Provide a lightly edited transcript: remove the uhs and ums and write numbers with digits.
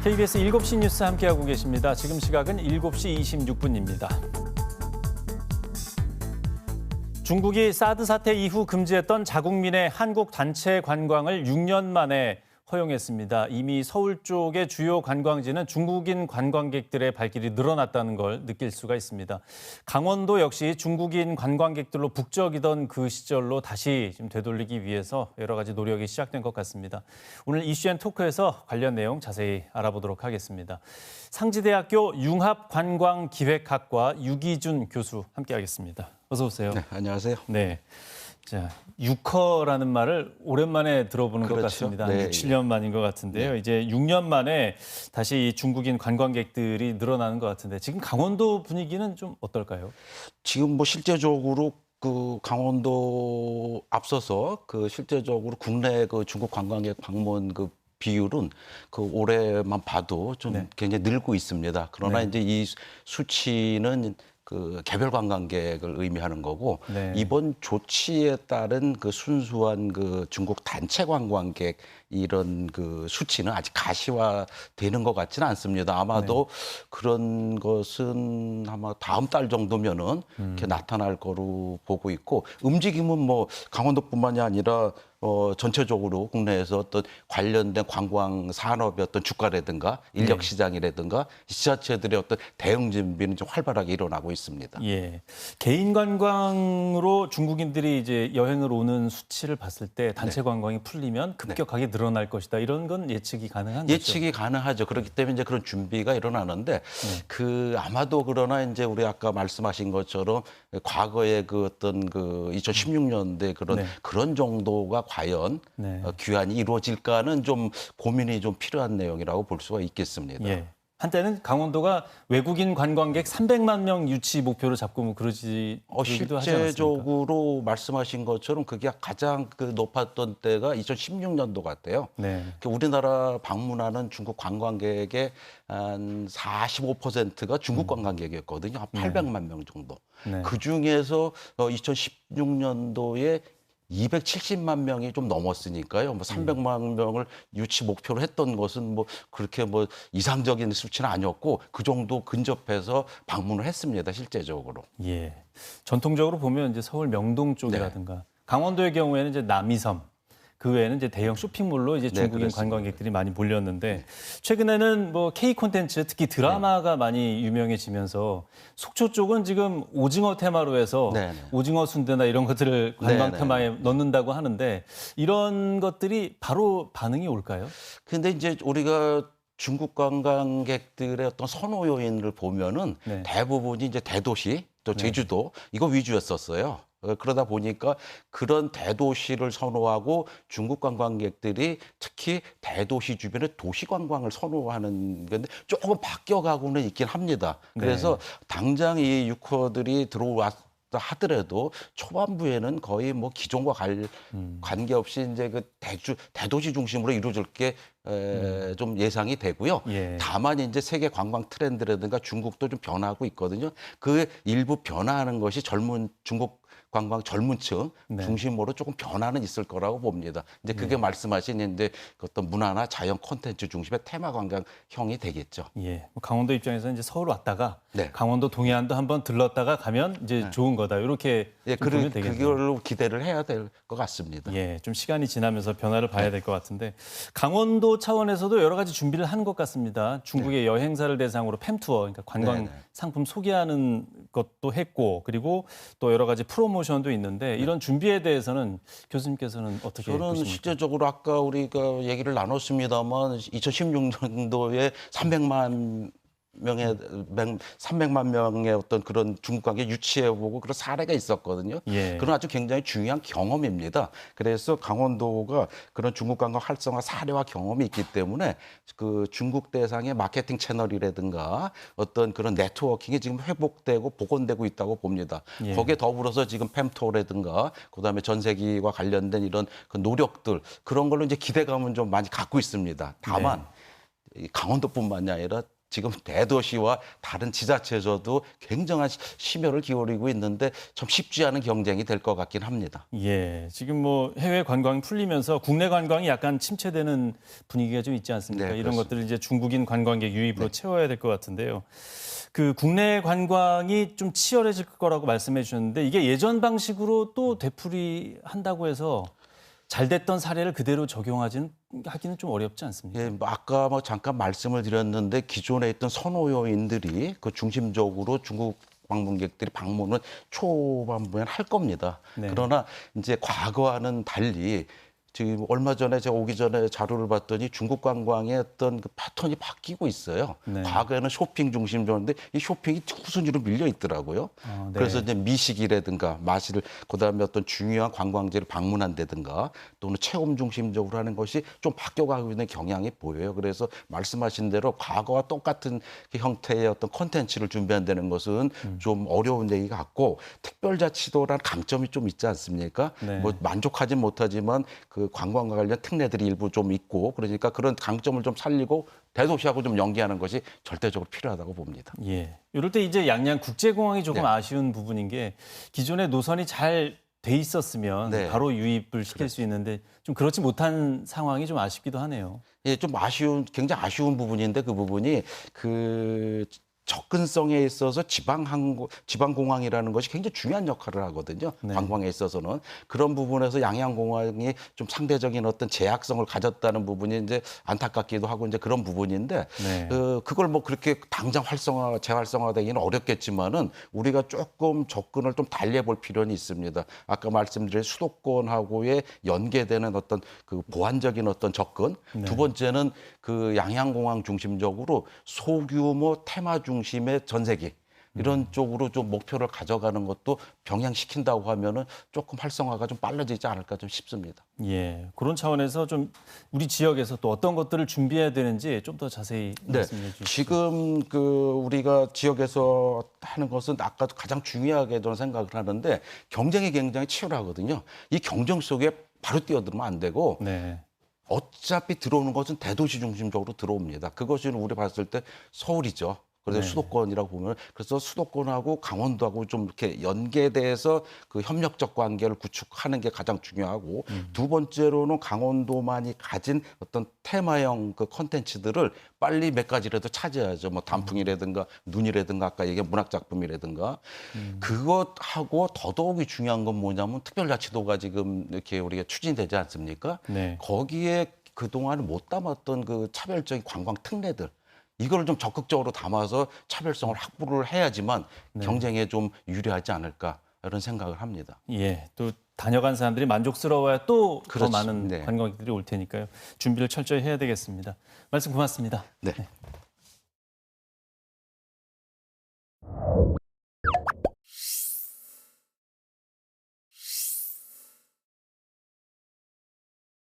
KBS 7시 뉴스 함께하고 계십니다. 지금 시각은 7시 26분입니다. 중국이 사드 사태 이후 금지했던 자국민의 한국 단체 관광을 6년 만에 허용했습니다. 이미 서울 쪽의 주요 관광지는 중국인 관광객들의 발길이 늘어났다는 걸 느낄 수가 있습니다. 강원도 역시 중국인 관광객들로 북적이던 그 시절로 다시 좀 되돌리기 위해서 여러 가지 노력이 시작된 것 같습니다. 오늘 이슈앤토크에서 관련 내용 자세히 알아보도록 하겠습니다. 상지대학교 융합관광기획학과 유기준 교수 함께하겠습니다. 어서 오세요. 네, 안녕하세요. 네. 자, 유커라는 말을 오랜만에 들어보는 것 같습니다. 한 6, 7년 만인 것 같은데요. 네. 이제 6년 만에 다시 중국인 관광객들이 늘어나는 것 같은데 지금 강원도 분위기는 좀 어떨까요? 지금 뭐 실제적으로 그 강원도 앞서서 그 실제적으로 국내 그 중국 관광객 방문 그 비율은 그 올해만 봐도 좀 굉장히 늘고 있습니다. 그러나 이제 이 수치는 그 개별 관광객을 의미하는 거고 이번 조치에 따른 그 순수한 그 중국 단체 관광객 이런 그 수치는 아직 가시화되는 것 같지는 않습니다. 아마도 그런 것은 아마 다음 달 정도면은 이렇게 나타날 거로 보고 있고 움직임은 뭐 강원도뿐만이 아니라 전체적으로 국내에서 어떤 관련된 관광 산업의 어떤 주가라든가 인력 시장이라든가 지자체들의 어떤 대응 준비는 좀 활발하게 일어나고 있습니다. 예. 개인 관광으로 중국인들이 이제 여행을 오는 수치를 봤을 때 단체 관광이 풀리면 급격하게 늘어날 것이다. 이런 건 예측이 가능한 거죠? 예측이 가능하죠. 그렇기 때문에 이제 그런 준비가 일어나는데 그 아마도 그러나 이제 우리 아까 말씀하신 것처럼 과거에 그 어떤 그 2016년대 그런 정도가 과연 귀환이 이루어질까는 좀 고민이 좀 필요한 내용이라고 볼 수가 있겠습니다. 예. 한때는 강원도가 외국인 관광객 300만 명 유치 목표를 잡고 뭐 그러기도 하지 않았습니까? 실제적으로 말씀하신 것처럼 그게 가장 그 높았던 때가 2016년도 같아요. 우리나라 방문하는 중국 관광객의 한 45%가 중국 관광객이었거든요. 한 800만 명 정도. 그중에서 2016년도에 270만 명이 좀 넘었으니까요. 뭐 300만 명을 유치 목표로 했던 것은 뭐 그렇게 뭐 이상적인 수치는 아니었고 그 정도 근접해서 방문을 했습니다. 실제적으로. 예. 전통적으로 보면 이제 서울 명동 쪽이라든가 강원도의 경우에는 이제 남이섬 그 외에는 이제 대형 쇼핑몰로 이제 중국인 관광객들이 많이 몰렸는데 최근에는 뭐 K 콘텐츠 특히 드라마가 많이 유명해지면서 속초 쪽은 지금 오징어 테마로 해서 오징어 순대나 이런 것들을 관광 테마에 넣는다고 하는데 이런 것들이 바로 반응이 올까요? 근데 이제 우리가 중국 관광객들의 어떤 선호 요인을 보면은 대부분이 이제 대도시 또 제주도 이거 위주였었어요. 그러다 보니까 그런 대도시를 선호하고 중국 관광객들이 특히 대도시 주변의 도시 관광을 선호하는 건데 조금 바뀌어가고는 있긴 합니다. 그래서 당장 이 유커들이 들어왔다 하더라도 초반부에는 거의 뭐 기존과 관계없이 이제 그 대도시 중심으로 이루어질 게 좀 예상이 되고요. 다만 이제 세계 관광 트렌드라든가 중국도 좀 변하고 있거든요. 그 일부 변화하는 것이 중국 관광 젊은층 중심으로 조금 변화는 있을 거라고 봅니다. 이제 그게 말씀하신 이제 어떤 문화나 자연 콘텐츠 중심의 테마 관광형이 되겠죠. 예. 강원도 입장에서는 이제 서울 왔다가 강원도 동해안도 한번 들렀다가 가면 이제 좋은 거다. 이렇게 보면 되겠네요. 그걸로 기대를 해야 될 것 같습니다. 예. 좀 시간이 지나면서 변화를 봐야 될 것 같은데 강원도 차원에서도 여러 가지 준비를 하는 것 같습니다. 중국의 여행사를 대상으로 팸투어, 그러니까 관광 상품 소개하는 것도 했고 그리고 또 여러 가지 프로모션도 있는데 이런 준비에 대해서는 교수님께서는 어떻게 보십니까? 저는 실제적으로 아까 우리가 얘기를 나눴습니다만 2016년도에 300만 명의 어떤 그런 중국 관계 유치해보고 그런 사례가 있었거든요. 그런 아주 굉장히 중요한 경험입니다. 그래서 강원도가 그런 중국 관광 활성화 사례와 경험이 있기 때문에 그 중국 대상의 마케팅 채널이라든가 어떤 그런 네트워킹이 지금 회복되고 복원되고 있다고 봅니다. 거기에 더불어서 지금 팸투어라든가 그다음에 전세기와 관련된 이런 그 노력들 그런 걸로 이제 기대감은 좀 많이 갖고 있습니다. 다만 강원도뿐만이 아니라 지금 대도시와 다른 지자체에서도 굉장한 심혈을 기울이고 있는데 참 쉽지 않은 경쟁이 될 것 같긴 합니다. 예, 지금 뭐 해외 관광이 풀리면서 국내 관광이 약간 침체되는 분위기가 좀 있지 않습니까? 네, 이런 그렇습니다. 것들을 이제 중국인 관광객 유입으로 채워야 될 것 같은데요. 그 국내 관광이 좀 치열해질 거라고 말씀해 주셨는데 이게 예전 방식으로 또 되풀이한다고 해서 잘 됐던 사례를 그대로 하기는 좀 어렵지 않습니까? 예, 뭐 아까 뭐 잠깐 말씀을 드렸는데 기존에 있던 선호 요인들이 그 중심적으로 중국 방문객들이 방문은 초반부엔 할 겁니다. 네. 그러나 이제 과거와는 달리 지금 얼마 전에 제가 오기 전에 자료를 봤더니 중국 관광의 어떤 그 패턴이 바뀌고 있어요. 네. 과거에는 쇼핑 중심이었는데 이 쇼핑이 후순위로 밀려 있더라고요. 네. 그래서 이제 미식이라든가 마실 그다음에 어떤 중요한 관광지를 방문한다든가 또는 체험 중심적으로 하는 것이 좀 바뀌어가고 있는 경향이 보여요. 그래서 말씀하신 대로 과거와 똑같은 형태의 어떤 콘텐츠를 준비한다는 것은 좀 어려운 얘기 같고 특별자치도라는 강점이 좀 있지 않습니까? 네. 뭐 만족하진 못하지만 그 관광과 관련 특례들이 일부 좀 있고 그러니까 그런 강점을 좀 살리고 대도시하고 좀 연계하는 것이 절대적으로 필요하다고 봅니다. 예. 이럴 때 이제 양양 국제공항이 조금 네. 아쉬운 부분인 게 기존의 노선이 잘 돼 있었으면 네. 바로 유입을 시킬 수 있는데 좀 그렇지 못한 상황이 좀 아쉽기도 하네요. 예, 좀 굉장히 아쉬운 부분인데 그 부분이 그 접근성에 있어서 지방공항이라는 것이 굉장히 중요한 역할을 하거든요. 네. 관광에 있어서는. 그런 부분에서 양양공항이 좀 상대적인 어떤 제약성을 가졌다는 부분이 이제 안타깝기도 하고 이제 그런 부분인데 네. 그걸 뭐 그렇게 당장 재활성화되기는 어렵겠지만은 우리가 조금 접근을 좀 달리 해볼 필요는 있습니다. 아까 말씀드린 수도권하고의 연계되는 어떤 그 보완적인 어떤 접근. 네. 두 번째는 그 양양공항 중심적으로 소규모 테마 중심의 전세기 이런 쪽으로 좀 목표를 가져가는 것도 병행시킨다고 하면은 조금 활성화가 좀 빨라지지 않을까 좀 싶습니다. 예. 그런 차원에서 좀 우리 지역에서 또 어떤 것들을 준비해야 되는지 좀 더 자세히 말씀해 주시죠. 지금 그 우리가 지역에서 하는 것은 아까 가장 중요하게 저는 생각을 하는데 경쟁이 굉장히 치열하거든요. 이 경쟁 속에 바로 뛰어들면 안 되고 네. 어차피 들어오는 것은 대도시 중심적으로 들어옵니다. 그것이 우리 봤을 때 서울이죠. 그래서 네. 수도권이라고 보면 그래서 수도권하고 강원도하고 좀 이렇게 연계돼서 그 협력적 관계를 구축하는 게 가장 중요하고 두 번째로는 강원도만이 가진 어떤 테마형 그 콘텐츠들을 빨리 몇 가지라도 차지해야죠. 뭐 단풍이라든가 눈이라든가 아까 얘기한 문학 작품이라든가 그것하고 더더욱이 중요한 건 뭐냐면 특별자치도가 지금 이렇게 우리가 추진되지 않습니까? 네. 거기에 그동안 못 담았던 그 차별적인 관광 특례들 이걸 좀 적극적으로 담아서 차별성을 확보를 해야지만 경쟁에 좀 유리하지 않을까 이런 생각을 합니다. 예. 또 다녀간 사람들이 만족스러워야 또 더 그렇죠. 많은 네. 관광객들이 올 테니까요. 준비를 철저히 해야 되겠습니다. 말씀 고맙습니다. 네.